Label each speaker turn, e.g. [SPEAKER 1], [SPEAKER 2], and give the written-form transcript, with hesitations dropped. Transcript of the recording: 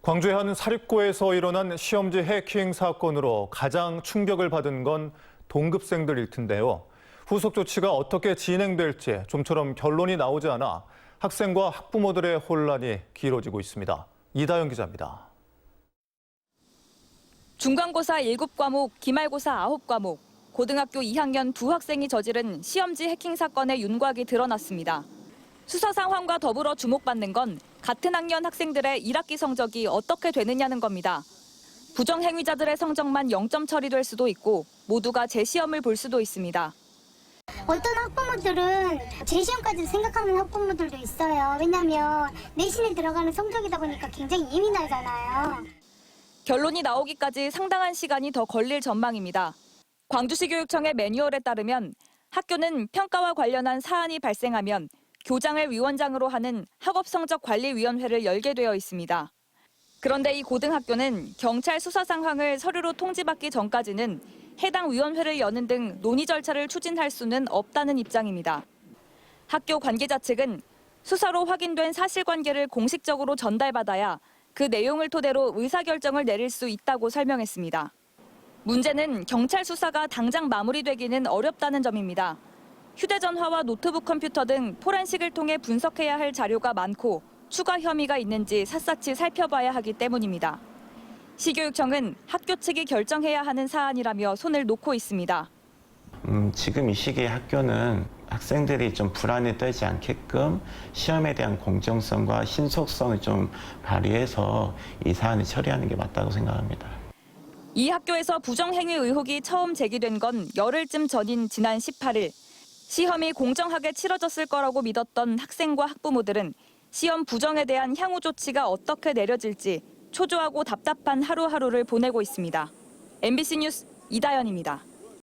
[SPEAKER 1] 광주의 한 사립고에서 일어난 시험지 해킹 사건으로 가장 충격을 받은 건 동급생들일 텐데요. 후속 조치가 어떻게 진행될지 좀처럼 결론이 나오지 않아 학생과 학부모들의 혼란이 길어지고 있습니다. 이다영 기자입니다.
[SPEAKER 2] 중간고사 7과목, 기말고사 9과목, 고등학교 2학년 2학생이 저지른 시험지 해킹 사건의 윤곽이 드러났습니다. 수사 상황과 더불어 주목받는 건 같은 학년 학생들의 1학기 성적이 어떻게 되느냐는 겁니다. 부정행위자들의 성적만 0점 처리될 수도 있고 모두가 재시험을 볼 수도 있습니다.
[SPEAKER 3] 어떤 학부모들은 재시험까지 생각하는 학부모들도 있어요. 왜냐하면 내신에 들어가는 성적이다 보니까 굉장히 예민하잖아요.
[SPEAKER 2] 결론이 나오기까지 상당한 시간이 더 걸릴 전망입니다. 광주시 교육청의 매뉴얼에 따르면 학교는 평가와 관련한 사안이 발생하면 교장을 위원장으로 하는 학업성적관리위원회를 열게 되어 있습니다. 그런데 이 고등학교는 경찰 수사 상황을 서류로 통지받기 전까지는 해당 위원회를 여는 등 논의 절차를 추진할 수는 없다는 입장입니다. 학교 관계자 측은 수사로 확인된 사실관계를 공식적으로 전달받아야 그 내용을 토대로 의사결정을 내릴 수 있다고 설명했습니다. 문제는 경찰 수사가 당장 마무리되기는 어렵다는 점입니다. 휴대전화와 노트북 컴퓨터 등 포렌식을 통해 분석해야 할 자료가 많고 추가 혐의가 있는지 샅샅이 살펴봐야 하기 때문입니다. 시교육청은 학교 측이 결정해야 하는 사안이라며 손을 놓고 있습니다.
[SPEAKER 4] 지금 이 시기에 학교는 학생들이 좀 불안에 떨지 않게끔 시험에 대한 공정성과 신속성을 좀 발휘해서 이 사안을 처리하는 게 맞다고 생각합니다.
[SPEAKER 2] 이 학교에서 부정행위 의혹이 처음 제기된 건 열흘쯤 전인 지난 18일. 시험이 공정하게 치러졌을 거라고 믿었던 학생과 학부모들은 시험 부정에 대한 향후 조치가 어떻게 내려질지 초조하고 답답한 하루하루를 보내고 있습니다. MBC 뉴스 이다연입니다.